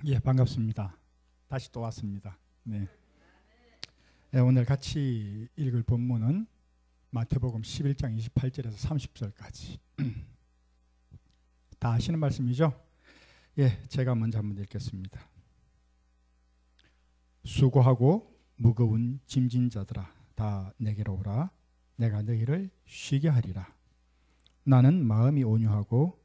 예, 반갑습니다. 다시 또 왔습니다. 네. 예, 오늘 같이 읽을 본문은 마태복음 11장 28절에서 30절까지. 다 아시는 말씀이죠? 예, 제가 먼저 한번 읽겠습니다. 수고하고 무거운 짐진 자들아, 다 내게로 오라. 내가 너희를 쉬게 하리라. 나는 마음이 온유하고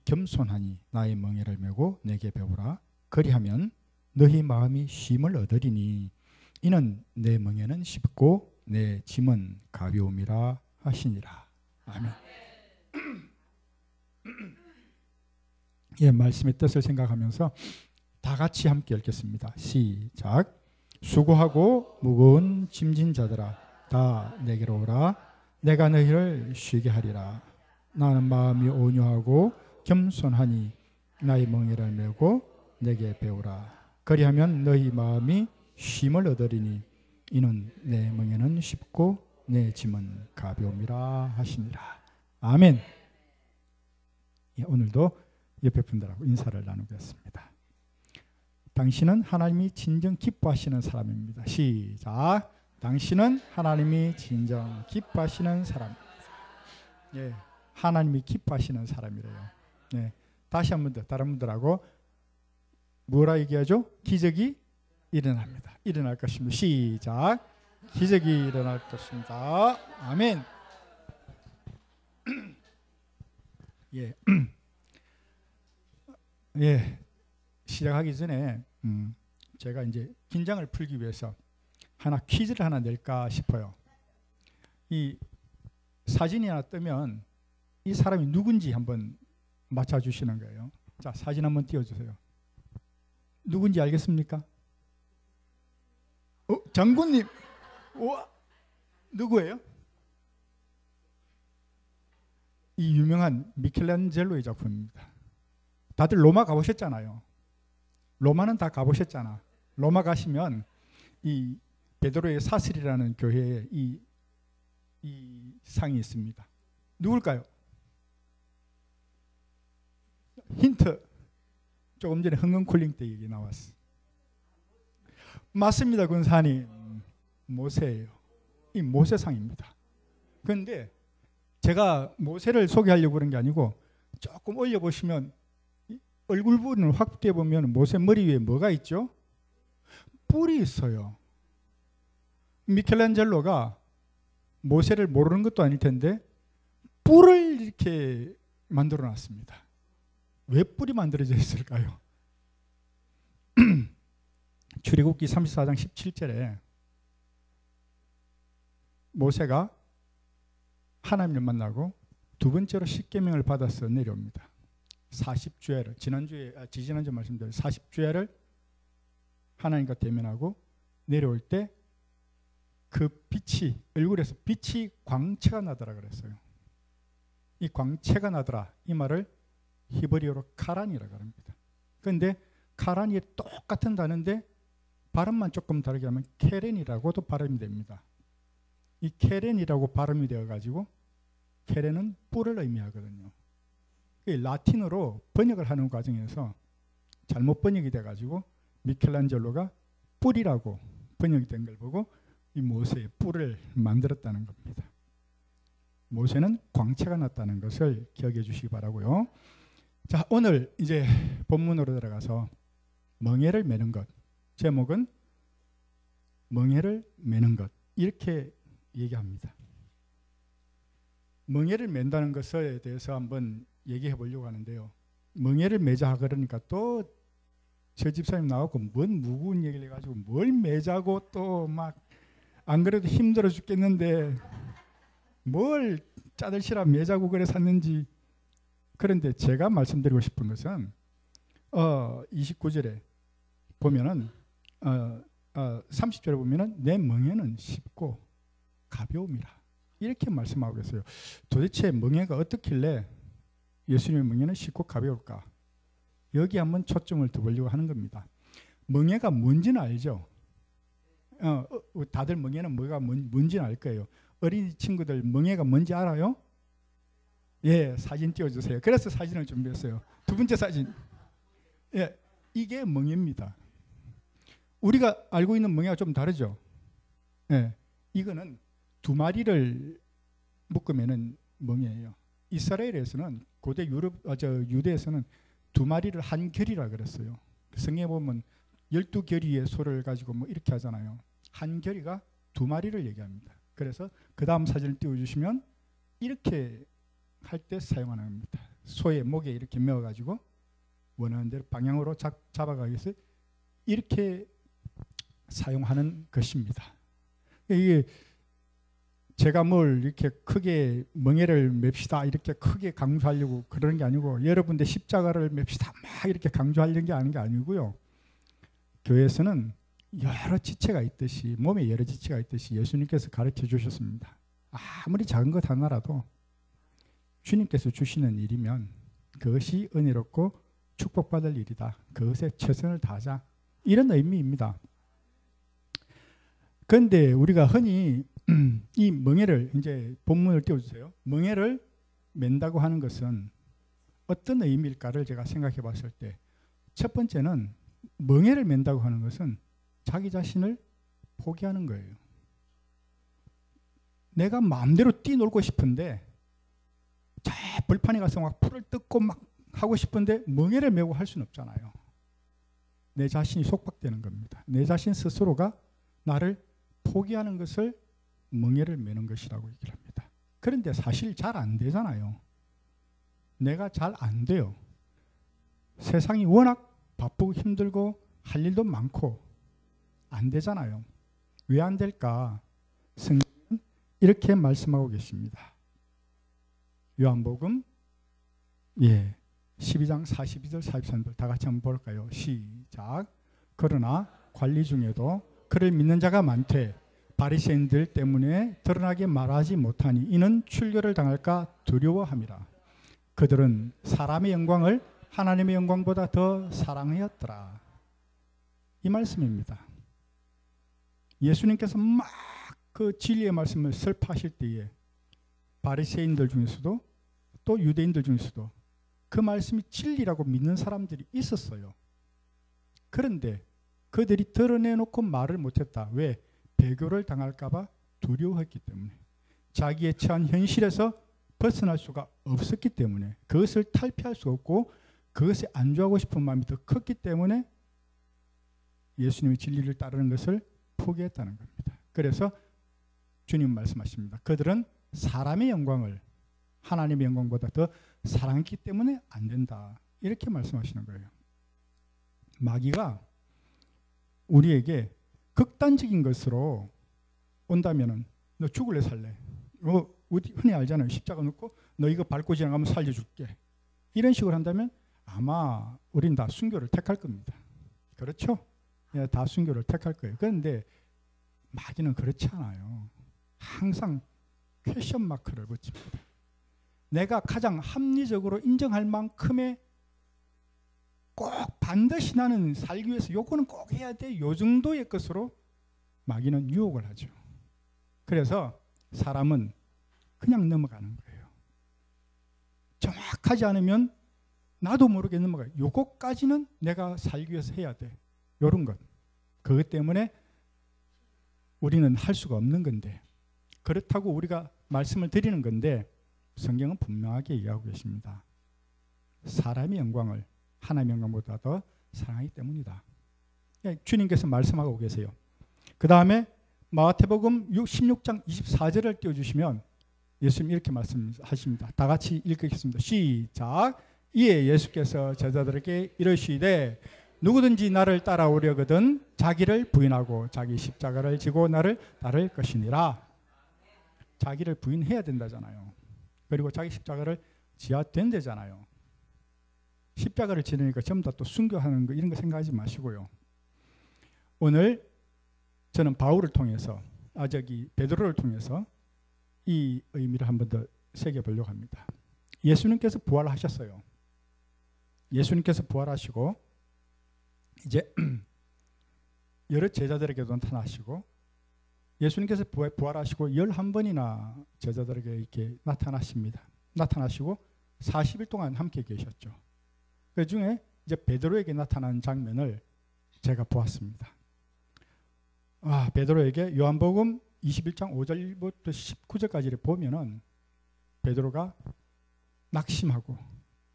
겸손하니 나의 멍에를 메고 내게 배우라. 그리하면 너희 마음이 쉼을 얻으리니 이는 내 멍에는 쉽고 내 짐은 가벼움이라 하시니라. 아멘. 예, 말씀의 뜻을 생각하면서 다 같이 함께 읽겠습니다. 시작. 수고하고 무거운 짐진 자들아, 다 내게로 오라. 내가 너희를 쉬게 하리라. 나는 마음이 온유하고 겸손하니 나의 멍에를 메고 내게 배우라. 그리하면 너희 마음이 쉼을 얻으리니 이는 내 멍에는 쉽고 내 짐은 가벼움이라 하시니라. 아멘. 예, 오늘도 옆에 분들하고 인사를 나누겠습니다. 당신은 하나님이 진정 기뻐하시는 사람입니다. 시작. 당신은 하나님이 진정 기뻐하시는 사람입니다. 예, 하나님이 기뻐하시는 사람이래요. 네, 다시 한 번 더 다른 분들하고 뭐라 얘기하죠? 기적이 일어납니다. 일어날 것입니다. 시작. 기적이 일어날 것입니다. 아멘. 예, 예, 시작하기 전에 제가 이제 긴장을 풀기 위해서 하나 퀴즈를 하나 낼까 싶어요. 이 사진이 하나 뜨면 이 사람이 누군지 한번 맞춰주시는 거예요. 자, 사진 한번 띄워주세요. 누군지 알겠습니까? 장군님. 우와, 누구예요? 이 유명한 미켈란젤로의 작품입니다. 다들 로마 가보셨잖아요. 로마는 다 가보셨잖아. 로마 가시면 이 베드로의 사슬이라는 교회에 이 상이 있습니다. 누굴까요? 힌트. 조금 전에 흥흥콜링 때 얘기 나왔어. 맞습니다, 군사님. 모세예요. 이 모세상입니다. 그런데 제가 모세를 소개하려고 그런 게 아니고 조금 올려보시면 얼굴 부분을 확대해 보면 모세 머리 위에 뭐가 있죠? 뿔이 있어요. 미켈란젤로가 모세를 모르는 것도 아닐 텐데 뿔을 이렇게 만들어 놨습니다. 왜 뿔이 만들어져 있을까요? 출애굽기 34장 17절에 모세가 하나님을 만나고 두 번째로 십계명을 받아서 내려옵니다. 40주야를 지지난주 말씀대로 40주야를 하나님과 대면하고 내려올 때 그 빛이 얼굴에서 빛이 광채가 나더라 그랬어요. 이 광채가 나더라 이 말을 히브리어로 카란이라고 합니다. 그런데 카란이 똑같은 단어인데 발음만 조금 다르게 하면 케렌이라고도 발음이 됩니다. 이 케렌이라고 발음이 되어가지고 케렌은 뿔을 의미하거든요. 라틴어로 번역을 하는 과정에서 잘못 번역이 돼가지고 미켈란젤로가 뿔이라고 번역이 된 걸 보고 이 모세의 뿔을 만들었다는 겁니다. 모세는 광채가 났다는 것을 기억해 주시기 바라고요. 자, 오늘 이제 본문으로 들어가서 멍에를 메는 것. 제목은 멍에를 메는 것. 이렇게 얘기합니다. 멍에를 맨다는 것에 대해서 한번 얘기해 보려고 하는데요. 멍에를 매자 그러니까 또 저 집사님 나와서 뭔 무거운 얘기를 해가지고 뭘 매자고 또 막 안 그래도 힘들어 죽겠는데 뭘 짜들시라 매자고 그래 샀는지. 그런데 제가 말씀드리고 싶은 것은 29절에 보면은 30절에 보면은 내 멍에는 쉽고 가벼움이라 이렇게 말씀하고 있어요. 도대체 멍에가 어떻길래 예수님의 멍에는 쉽고 가벼울까? 여기 한번 초점을 두보려고 하는 겁니다. 멍에가 뭔지는 알죠? 다들 멍에는 뭐가 뭔지는 알 거예요. 어린이 친구들 멍에가 뭔지 알아요? 예, 사진 띄워주세요. 그래서 사진을 준비했어요. 두 번째 사진. 예, 이게 멍에입니다. 우리가 알고 있는 멍에가 좀 다르죠. 예, 이거는 두 마리를 묶으면은 멍에예요. 이스라엘에서는 고대 유대에서는 두 마리를 한 결이라 그랬어요. 성경에 보면 12결의의 소를 가지고 뭐 이렇게 하잖아요. 한 결의가 두 마리를 얘기합니다. 그래서 그 다음 사진을 띄워주시면 이렇게 할 때 사용하는 겁니다. 소의 목에 이렇게 메어가지고 원하는 대로 방향으로 잡아가기 위해서 이렇게 사용하는 것입니다. 이게 제가 뭘 이렇게 크게 멍에를 맵시다 이렇게 크게 강조하려고 그러는 게 아니고 여러분들 십자가를 맵시다 막 이렇게 강조하려는 게 아닌 게 아니고요. 교회에서는 여러 지체가 있듯이 몸에 여러 지체가 있듯이 예수님께서 가르쳐 주셨습니다. 아무리 작은 것 하나라도 주님께서 주시는 일이면 그것이 은혜롭고 축복받을 일이다. 그것에 최선을 다하자. 이런 의미입니다. 그런데 우리가 흔히 이 멍에를 이제 본문을 띄워주세요. 멍에를 맨다고 하는 것은 어떤 의미일까를 제가 생각해 봤을 때 첫 번째는 멍에를 맨다고 하는 것은 자기 자신을 포기하는 거예요. 내가 마음대로 뛰놀고 싶은데 저 벌판에 가서 막 풀을 뜯고 막 하고 싶은데 멍에를 메고 할 수는 없잖아요. 내 자신이 속박되는 겁니다. 내 자신 스스로가 나를 포기하는 것을 멍에를 메는 것이라고 얘기를 합니다. 그런데 사실 잘 안 되잖아요. 내가 잘 안 돼요. 세상이 워낙 바쁘고 힘들고 할 일도 많고 안 되잖아요. 왜 안 될까? 성경은 이렇게 말씀하고 계십니다. 요한복음 12장 42절 43절 다 같이 한번 볼까요? 시작. 그러나 관리 중에도 그를 믿는 자가 많되 바리새인들 때문에 드러나게 말하지 못하니 이는 출교를 당할까 두려워함이라. 그들은 사람의 영광을 하나님의 영광보다 더 사랑하였더라. 이 말씀입니다. 예수님께서 막 그 진리의 말씀을 설파하실 때에 바리새인들 중에서도 또 유대인들 중에서도 그 말씀이 진리라고 믿는 사람들이 있었어요. 그런데 그들이 드러내놓고 말을 못했다. 왜? 배교를 당할까 봐 두려워했기 때문에, 자기의 처한 현실에서 벗어날 수가 없었기 때문에, 그것을 탈피할 수 없고 그것에 안주하고 싶은 마음이 더 컸기 때문에 예수님의 진리를 따르는 것을 포기했다는 겁니다. 그래서 주님 말씀하십니다. 그들은 사람의 영광을 하나님의 영광보다 더 사랑했기 때문에 안 된다. 이렇게 말씀하시는 거예요. 마귀가 우리에게 극단적인 것으로 온다면은 너 죽을래 살래? 흔히 알잖아요. 십자가 놓고 너 이거 밟고 지나가면 살려줄게. 이런 식으로 한다면 아마 우린 다 순교를 택할 겁니다. 그렇죠? 예, 다 순교를 택할 거예요. 그런데 마귀는 그렇지 않아요. 항상 퀘션 마크를 붙입니다. 내가 가장 합리적으로 인정할 만큼의 꼭 반드시 나는 살기 위해서 요거는 꼭 해야 돼. 요 정도의 것으로 마귀는 유혹을 하죠. 그래서 사람은 그냥 넘어가는 거예요. 정확하지 않으면 나도 모르게 넘어가요. 요것까지는 내가 살기 위해서 해야 돼. 요런 것. 그것 때문에 우리는 할 수가 없는 건데, 그렇다고 우리가 말씀을 드리는 건데 성경은 분명하게 이야기하고 계십니다. 사람의 영광을 하나님의 영광보다 더 사랑하기 때문이다. 주님께서 말씀하고 계세요. 그 다음에 마태복음 16장 24절을 띄워주시면 예수님 이렇게 말씀하십니다. 다 같이 읽겠습니다. 시작. 이에 예수께서 제자들에게 이르시되 누구든지 나를 따라오려거든 자기를 부인하고 자기 십자가를 지고 나를 따를 것이니라. 자기를 부인해야 된다잖아요. 그리고 자기 십자가를 지어야 된다잖아요. 십자가를 지르니까 전부 다 또 순교하는 거 이런 거 생각하지 마시고요. 오늘 저는 바울을 통해서 베드로를 통해서 이 의미를 한 번 더 새겨보려고 합니다. 예수님께서 부활하셨어요. 예수님께서 부활하시고 이제 여러 제자들에게도 나타나시고, 예수님께서 부활하시고 11번이나 제자들에게 이렇게 나타나십니다. 나타나시고 40일 동안 함께 계셨죠. 그 중에 이제 베드로에게 나타나는 장면을 제가 보았습니다. 베드로에게 요한복음 21장 5절부터 19절까지를 보면은 베드로가 낙심하고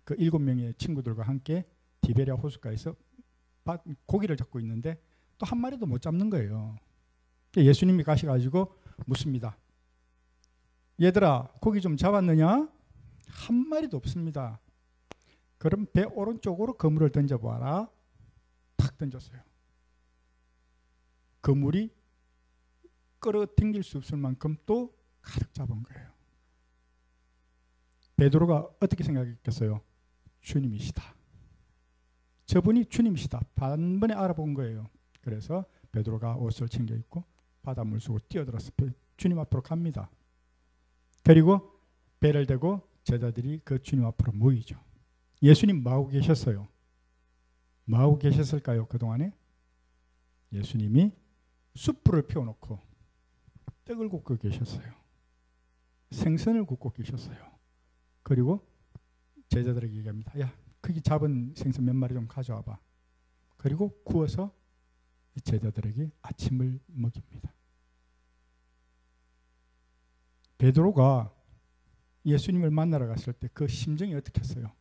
그 7명의 친구들과 함께 디베랴 호숫가에서 고기를 잡고 있는데 또 한 마리도 못 잡는 거예요. 예수님이 가셔가지고 묻습니다. 얘들아, 고기 좀 잡았느냐? 한 마리도 없습니다. 그럼 배 오른쪽으로 그물을 던져봐라. 탁 던졌어요. 그물이 끌어당길 수 없을 만큼 또 가득 잡은 거예요. 베드로가 어떻게 생각했겠어요? 주님이시다. 저분이 주님이시다. 단번에 알아본 거예요. 그래서 베드로가 옷을 챙겨 입고 바닷물 쓰고 뛰어들어서 주님 앞으로 갑니다. 그리고 배를 대고 제자들이 그 주님 앞으로 모이죠. 예수님 뭐하고 계셨어요? 뭐하고 계셨을까요? 그동안에? 예수님이 숯불을 피워놓고 떡을 굽고 계셨어요. 생선을 굽고 계셨어요. 그리고 제자들에게 얘기합니다. 야, 거기 잡은 생선 몇 마리 좀 가져와봐. 그리고 구워서 제자들에게 아침을 먹입니다. 베드로가 예수님을 만나러 갔을 때 그 심정이 어떻게 했어요?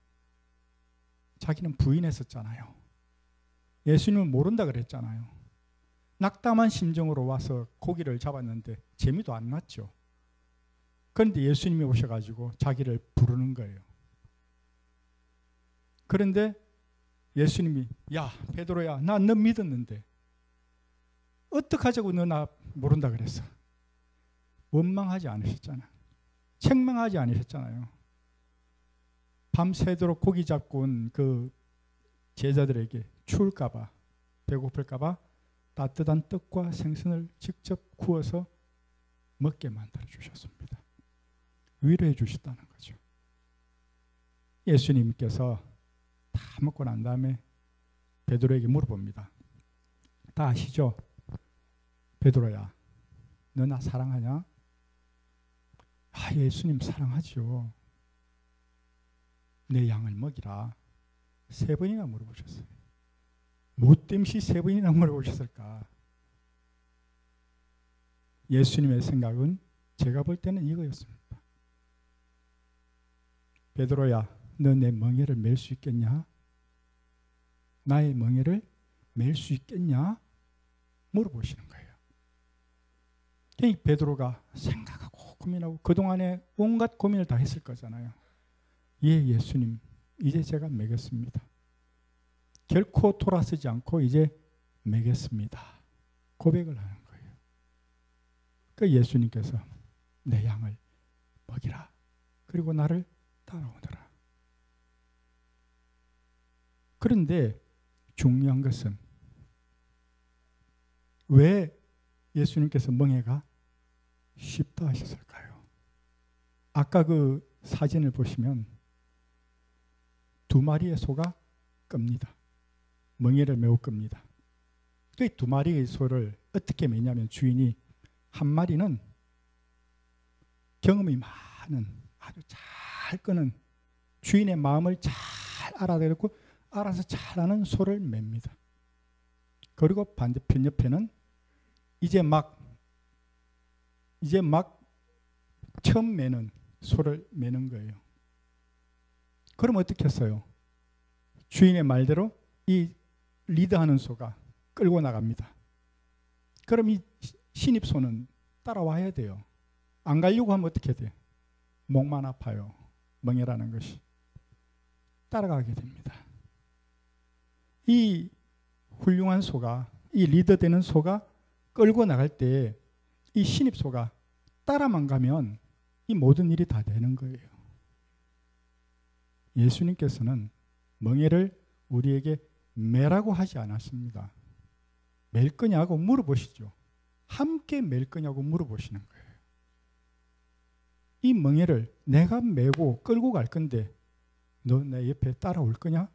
자기는 부인했었잖아요. 예수님을 모른다 그랬잖아요. 낙담한 심정으로 와서 고기를 잡았는데 재미도 안 났죠. 그런데 예수님이 오셔가지고 자기를 부르는 거예요. 그런데 예수님이 야 베드로야, 나 너 믿었는데 어떡하자고 너 나 모른다 그랬어. 원망하지 않으셨잖아. 책망하지 않으셨잖아요. 밤새도록 고기 잡고 온 그 제자들에게 추울까봐, 배고플까봐 따뜻한 떡과 생선을 직접 구워서 먹게 만들어 주셨습니다. 위로해 주셨다는 거죠. 예수님께서 다 먹고 난 다음에 베드로에게 물어봅니다. 다 아시죠? 베드로야, 너 나 사랑하냐? 예수님 사랑하죠. 내 양을 먹이라. 3번이나 물어보셨어요. 뭐 때문에 3번이나 물어보셨을까? 예수님의 생각은 제가 볼 때는 이거였습니다. 베드로야, 너 내 멍에를 맬 수 있겠냐? 나의 멍에를 맬 수 있겠냐? 물어보시는 거예요. 베드로가 생각하고 고민하고 그동안에 온갖 고민을 다 했을 거잖아요. 예, 예수님, 이제 제가 매겠습니다. 결코 돌아서지 않고 이제 매겠습니다. 고백을 하는 거예요. 그 예수님께서 내 양을 먹이라. 그리고 나를 따라오너라. 그런데 중요한 것은 왜 예수님께서 멍에가 쉽다 하셨을까요? 아까 그 사진을 보시면 2마리의 소가 끕니다. 멍에를 매우 끕니다. 그 2마리의 소를 어떻게 매냐면 주인이 한 마리는 경험이 많은 아주 잘 끄는 주인의 마음을 잘 알아듣고 알아서 잘하는 소를 맵니다. 그리고 반대편 옆에는 이제 막 처음 매는 소를 매는 거예요. 그럼 어떻게 했어요? 주인의 말대로 이 리드하는 소가 끌고 나갑니다. 그럼 이 신입소는 따라와야 돼요. 안 가려고 하면 어떻게 돼? 목만 아파요. 멍에라는 것이. 따라가게 됩니다. 이 훌륭한 소가, 이 리더되는 소가 끌고 나갈 때 이 신입소가 따라만 가면 이 모든 일이 다 되는 거예요. 예수님께서는 멍에를 우리에게 매라고 하지 않았습니다. 맬 거냐고 물어보시죠. 함께 맬 거냐고 물어보시는 거예요. 이 멍에를 내가 메고 끌고 갈 건데 너 내 옆에 따라올 거냐?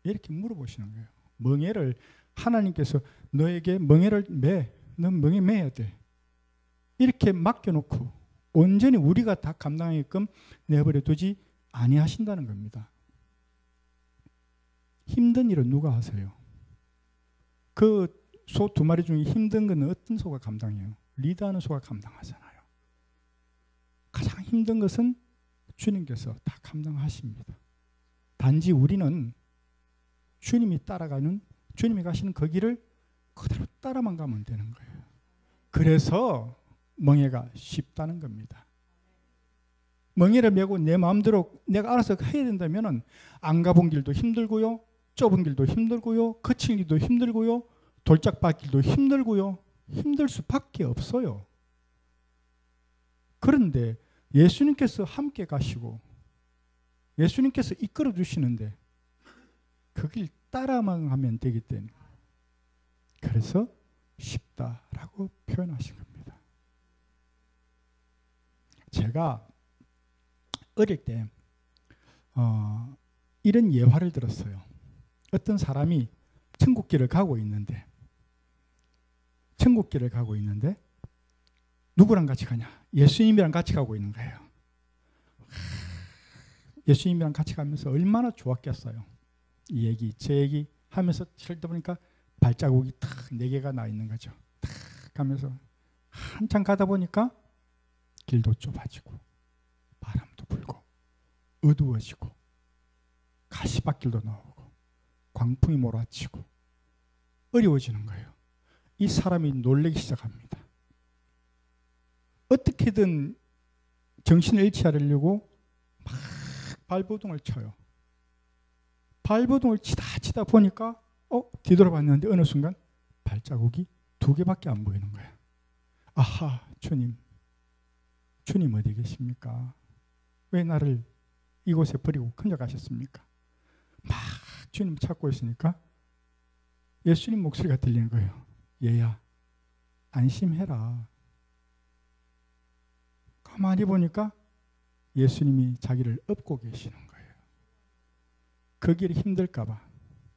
이렇게 물어보시는 거예요. 멍에를 하나님께서 너에게 멍에를 매. 넌 멍에 매야 돼. 이렇게 맡겨놓고 온전히 우리가 다 감당하게끔 내버려 두지 아니하신다는 겁니다. 힘든 일은 누가 하세요? 그 소 2마리 중에 힘든 건 어떤 소가 감당해요? 리드하는 소가 감당하잖아요. 가장 힘든 것은 주님께서 다 감당하십니다. 단지 우리는 주님이 가시는 그 길을 그대로 따라만 가면 되는 거예요. 그래서 멍에가 쉽다는 겁니다. 멍에를 메고 내 마음대로 내가 알아서 해야 된다면 안 가본 길도 힘들고요. 좁은 길도 힘들고요. 거친 길도 힘들고요. 돌짝밭길도 힘들고요. 힘들 수밖에 없어요. 그런데 예수님께서 함께 가시고 예수님께서 이끌어 주시는데 그 길 따라만 하면 되기 때문에 그래서 쉽다라고 표현하신 겁니다. 제가 어릴 때 이런 예화를 들었어요. 어떤 사람이 천국길을 가고 있는데 누구랑 같이 가냐? 예수님이랑 같이 가고 있는 거예요. 예수님이랑 같이 가면서 얼마나 좋았겠어요. 이 얘기, 제 얘기 하면서 들다 보니까 발자국이 탁 4개가 나 있는 거죠. 탁 가면서 한참 가다 보니까 길도 좁아지고 바람도 불고 어두워지고 가시밭길도 나오고 광풍이 몰아치고 어려워지는 거예요. 이 사람이 놀라기 시작합니다. 어떻게든 정신을 잃지 않으려고 막 발버둥을 쳐요. 발버둥을 치다 보니까 뒤돌아봤는데 어느 순간 발자국이 2개밖에 안 보이는 거예요. 아하, 주님 어디 계십니까? 왜 나를 이곳에 버리고 혼자 가셨습니까? 막 주님 찾고 있으니까 예수님 목소리가 들리는 거예요. 얘야, 안심해라. 가만히 보니까 예수님이 자기를 업고 계시는 거예요. 그 길이 힘들까봐,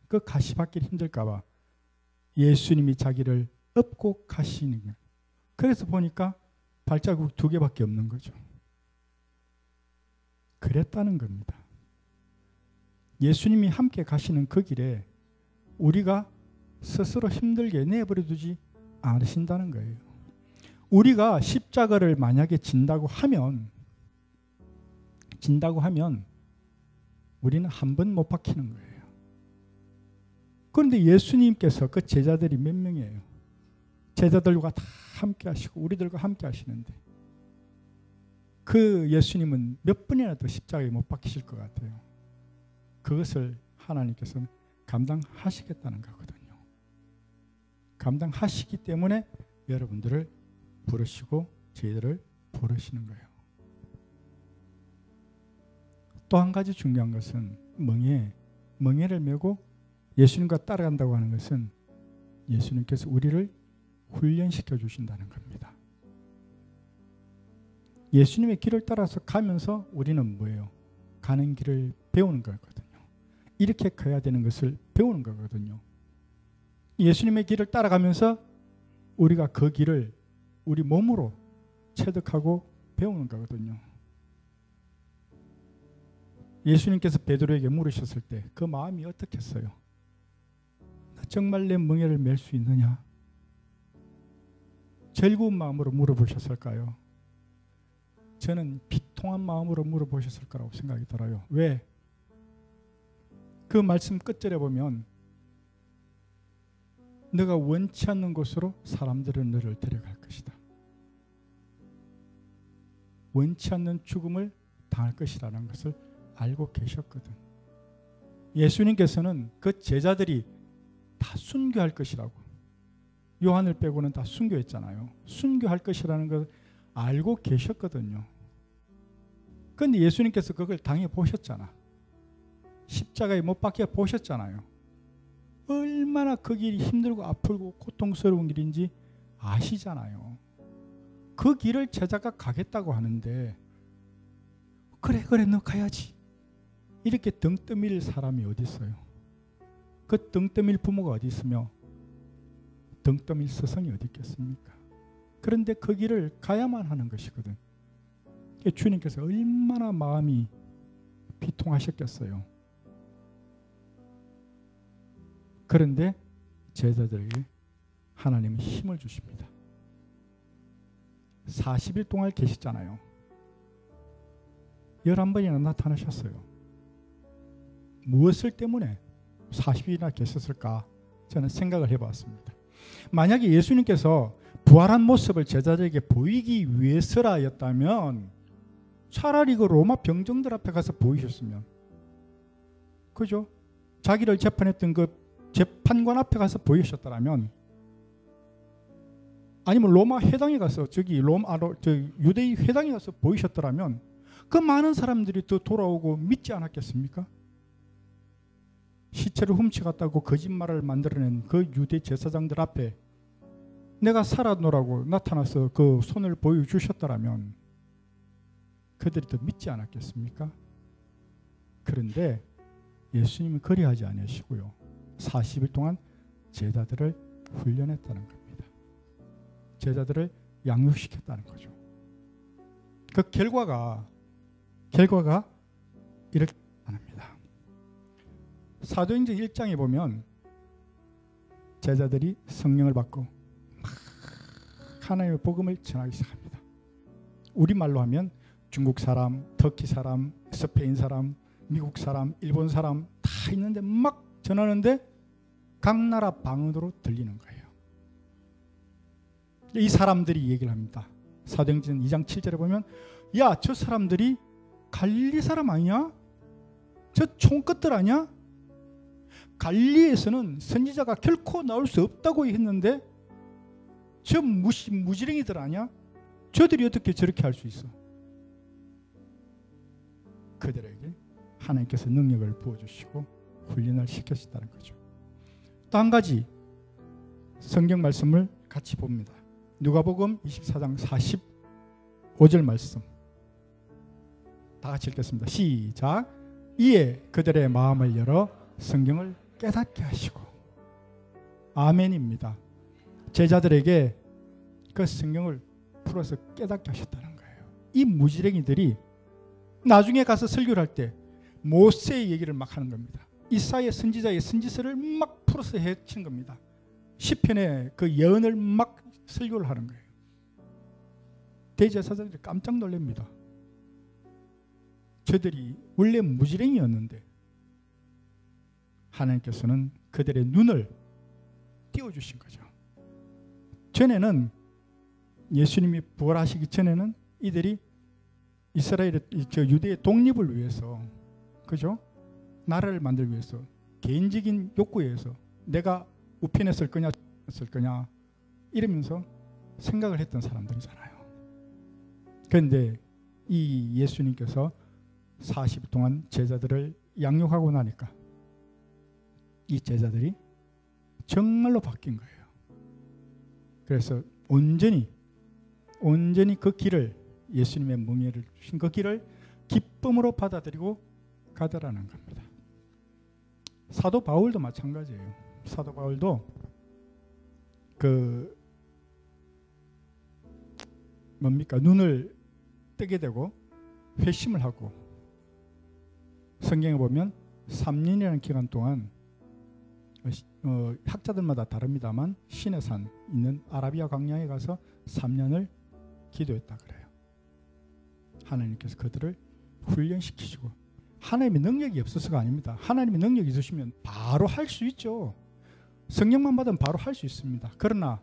그 가시밭길이 힘들까봐 예수님이 자기를 업고 가시는 거예요. 그래서 보니까 발자국 2개밖에 없는 거죠. 그랬다는 겁니다. 예수님이 함께 가시는 그 길에 우리가 스스로 힘들게 내버려 두지 않으신다는 거예요. 우리가 십자가를 만약에 진다고 하면 우리는 한 번 못 박히는 거예요. 그런데 예수님께서 그 제자들이 몇 명이에요? 제자들과 다 함께 하시고 우리들과 함께 하시는데 그 예수님은 몇 번이나 더 십자가에 못 박히실 것 같아요. 그것을 하나님께서는 감당하시겠다는 거거든요. 감당하시기 때문에 여러분들을 부르시고 저희들을 부르시는 거예요. 또 한 가지 중요한 것은 멍에를 메고 예수님과 따라간다고 하는 것은 예수님께서 우리를 훈련시켜 주신다는 겁니다. 예수님의 길을 따라서 가면서 우리는 뭐예요? 가는 길을 배우는 거거든요. 이렇게 가야 되는 것을 배우는 거거든요. 예수님의 길을 따라가면서 우리가 그 길을 우리 몸으로 체득하고 배우는 거거든요. 예수님께서 베드로에게 물으셨을 때 그 마음이 어떻겠어요? 나 정말 내 멍에를 맬 수 있느냐? 즐거운 마음으로 물어보셨을까요? 저는 비통한 마음으로 물어보셨을 거라고 생각이 들어요. 왜? 그 말씀 끝절에 보면 너가 원치 않는 곳으로 사람들은 너를 데려갈 것이다. 원치 않는 죽음을 당할 것이라는 것을 알고 계셨거든. 예수님께서는 그 제자들이 다 순교할 것이라고, 요한을 빼고는 다 순교했잖아요. 순교할 것이라는 걸 알고 계셨거든요. 그런데 예수님께서 그걸 당해 보셨잖아. 십자가에 못 박혀 보셨잖아요. 얼마나 그 길이 힘들고 아프고 고통스러운 길인지 아시잖아요. 그 길을 제자가 가겠다고 하는데 그래 너 가야지 이렇게 등 떠밀 사람이 어디 있어요? 그 등 떠밀 부모가 어디 있으며 등 떠밀 스승이 어디 있겠습니까? 그런데 그 길을 가야만 하는 것이거든. 주님께서 얼마나 마음이 비통하셨겠어요. 그런데 제자들에게 하나님은 힘을 주십니다. 40일 동안 계셨잖아요. 11번이나 나타나셨어요. 무엇을 때문에 40일이나 계셨을까? 저는 생각을 해봤습니다. 만약에 예수님께서 부활한 모습을 제자들에게 보이기 위해서라였다면 차라리 그 로마 병정들 앞에 가서 보이셨으면, 그죠? 자기를 재판했던 그 재판관 앞에 가서 보이셨더라면, 아니면 로마 회당에 가서 유대인 회당에 가서 보이셨더라면 그 많은 사람들이 또 돌아오고 믿지 않았겠습니까? 시체를 훔쳐갔다고 거짓말을 만들어낸 그 유대 제사장들 앞에 내가 살아노라고 나타나서 그 손을 보여주셨더라면 그들이 더 믿지 않았겠습니까? 그런데 예수님은 그리하지 않으시고요. 40일 동안 제자들을 훈련했다는 겁니다. 제자들을 양육시켰다는 거죠. 그 결과가 이렇게 합니다. 사도행전 1장에 보면 제자들이 성령을 받고 막 하나님의 복음을 전하기 시작합니다. 우리말로 하면 중국 사람, 터키 사람, 스페인 사람, 미국 사람, 일본 사람 다 있는데 막 전하는데 각 나라 방언으로 들리는 거예요. 이 사람들이 얘기를 합니다. 사도행전 2장 7절에 보면 야, 저 사람들이 갈릴리 사람 아니냐? 저 총끝들 아니야? 갈릴리에서는 선지자가 결코 나올 수 없다고 했는데 저 무지랭이들 아니야? 저들이 어떻게 저렇게 할 수 있어? 그들에게 하나님께서 능력을 부어주시고 훈련을 시켰다는 거죠. 또 한 가지 성경 말씀을 같이 봅니다. 누가복음 24장 45절 말씀 다 같이 읽겠습니다. 시작. 이에 그들의 마음을 열어 성경을 깨닫게 하시고. 아멘입니다. 제자들에게 그 성경을 풀어서 깨닫게 하셨다는 거예요. 이 무지랭이들이 나중에 가서 설교를 할 때 모세의 얘기를 막 하는 겁니다. 이사야 선지자의 선지서를 막 풀어서 해친 겁니다. 시편의 그 예언을 막 설교를 하는 거예요. 대제사장들이 깜짝 놀랍니다. 저들이 원래 무지랭이였는데 하나님께서는 그들의 눈을 띄워주신 거죠. 전에는 예수님이 부활하시기 전에는 이들이 이스라엘의 유대의 독립을 위해서, 그죠? 나라를 만들기 위해서 개인적인 욕구에 의해서 내가 우편했을 거냐 했을 거냐 이러면서 생각을 했던 사람들이잖아요. 그런데 이 예수님께서 40일 동안 제자들을 양육하고 나니까 이 제자들이 정말로 바뀐 거예요. 그래서 온전히 그 길을, 예수님의 몽예를 주신 그 길을 기쁨으로 받아들이고 가더라는 겁니다. 사도 바울도 마찬가지예요. 사도 바울도 눈을 뜨게 되고 회심을 하고, 성경에 보면 3년이라는 기간 동안 학자들마다 다릅니다만 시내산 있는 아라비아 광야에 가서 3년을 기도했다 그래요. 하나님께서 그들을 훈련시키시고, 하나님의 능력이 없어서가 아닙니다. 하나님의 능력이 있으시면 바로 할 수 있죠. 성령만 받으면 바로 할 수 있습니다. 그러나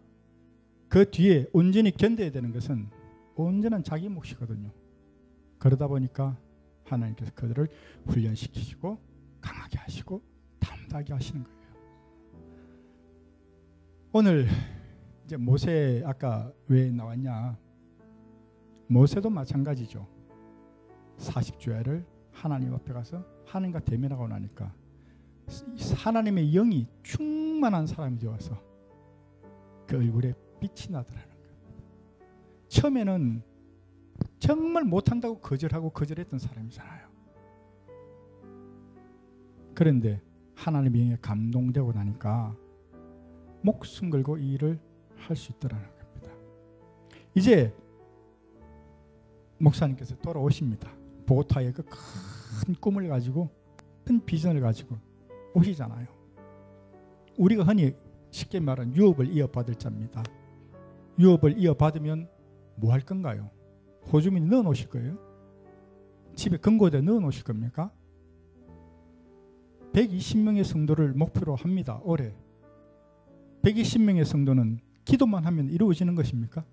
그 뒤에 온전히 견뎌야 되는 것은 온전한 자기 몫이거든요. 그러다 보니까 하나님께서 그들을 훈련시키시고 강하게 하시고 담대하게 하시는 거예요. 오늘 이제 모세 아까 왜 나왔냐? 모세도 마찬가지죠. 40주야를 하나님 앞에 가서 하나님과 대면하고 나니까 하나님의 영이 충만한 사람이 되어서 그 얼굴에 빛이 나더라는 거예요. 처음에는 정말 못한다고 거절했던 사람이잖아요. 그런데 하나님의 영에 감동되고 나니까 목숨 걸고 이 일을 할 수 있더라는 겁니다. 이제 목사님께서 돌아오십니다. 보고타의 그 큰 꿈을 가지고, 큰 비전을 가지고 오시잖아요. 우리가 흔히 쉽게 말하는 유업을 이어받을 자입니다. 유업을 이어받으면 뭐 할 건가요? 호주머니 넣어 놓으실 거예요? 집에 금고에다 넣어 놓으실 겁니까? 120명의 성도를 목표로 합니다. 올해 120명의 성도는 기도만 하면 이루어지는 것입니까?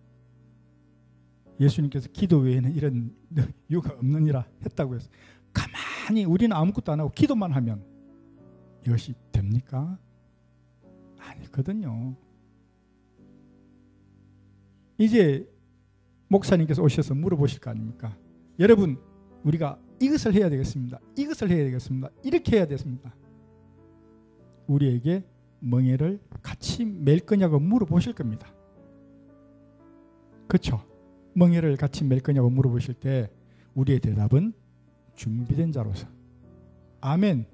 예수님께서 기도 외에는 이런 이유가 없느니라 했다고 해서 가만히 우리는 아무것도 안 하고 기도만 하면 이것이 됩니까? 아니거든요. 이제 목사님께서 오셔서 물어보실 거 아닙니까? 여러분, 우리가 이것을 해야 되겠습니다. 이것을 해야 되겠습니다. 이렇게 해야 되겠습니다. 우리에게 멍에를 같이 맬 거냐고 물어보실 겁니다. 그렇죠? 멍에를 같이 맬 거냐고 물어보실 때 우리의 대답은 준비된 자로서 아멘,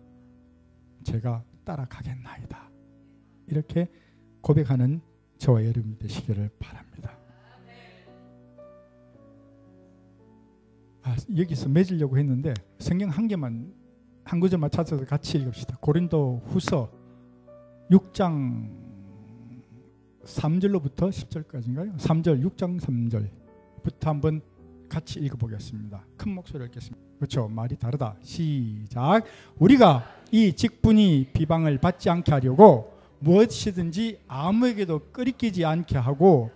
제가 따라가겠나이다. 이렇게 고백하는 저와 여러분이 되시기를 바랍니다. 여기서 맺으려고 했는데 성경 한 개만, 한 구절만 찾아서 같이 읽읍시다. 고린도 후서 6장 3절로부터 10절까지인가요? 3절, 6장 3절부터 한번 같이 읽어보겠습니다. 큰 목소리로 읽겠습니다. 그렇죠? 말이 다르다. 시작. 우리가 이 직분이 비방을 받지 않게 하려고 무엇이든지 아무에게도 끄리끼지 않게 하고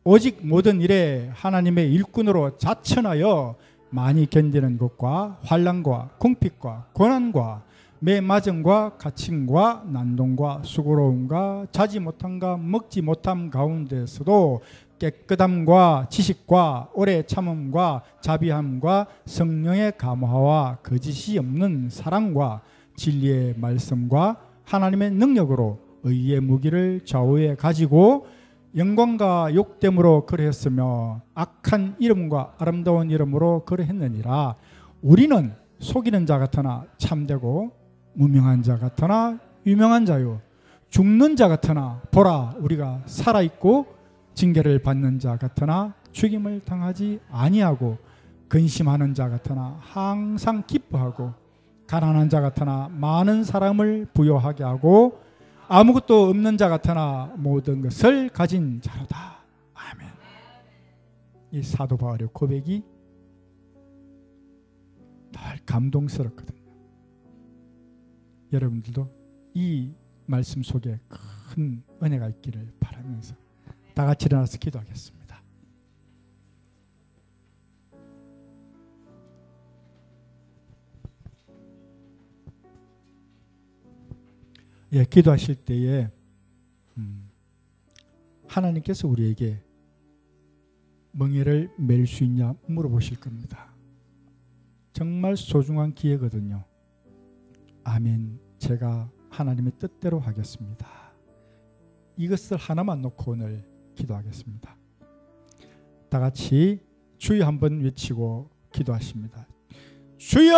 오직 모든 일에 하나님의 일꾼으로 자천하여 많이 견디는 것과 환난과 궁핍과 고난과 매맞음과 갇힘과 난동과 수고로움과 자지 못함과 먹지 못함 가운데서도 깨끗함과 지식과 오래 참음과 자비함과 성령의 감화와 거짓이 없는 사랑과 진리의 말씀과 하나님의 능력으로 의의 무기를 좌우에 가지고 영광과 욕됨으로 그러했으며 악한 이름과 아름다운 이름으로 그러했느니라. 우리는 속이는 자 같으나 참되고 무명한 자 같으나 유명한 자요 죽는 자 같으나 보라 우리가 살아있고 징계를 받는 자 같으나 죽임을 당하지 아니하고 근심하는 자 같으나 항상 기뻐하고 가난한 자 같으나 많은 사람을 부요하게 하고 아무것도 없는 자 같으나 모든 것을 가진 자로다. 아멘. 이 사도 바울의 고백이 늘 감동스럽거든요. 여러분들도 이 말씀 속에 큰 은혜가 있기를 바라면서 다 같이 일어나서 기도하겠습니다. 예, 기도하실 때에 하나님께서 우리에게 멍에를 맬 수 있냐 물어보실 겁니다. 정말 소중한 기회거든요. 아멘, 제가 하나님의 뜻대로 하겠습니다. 이것을 하나만 놓고 오늘 기도하겠습니다. 다 같이 주여 한번 외치고 기도하십니다. 주여!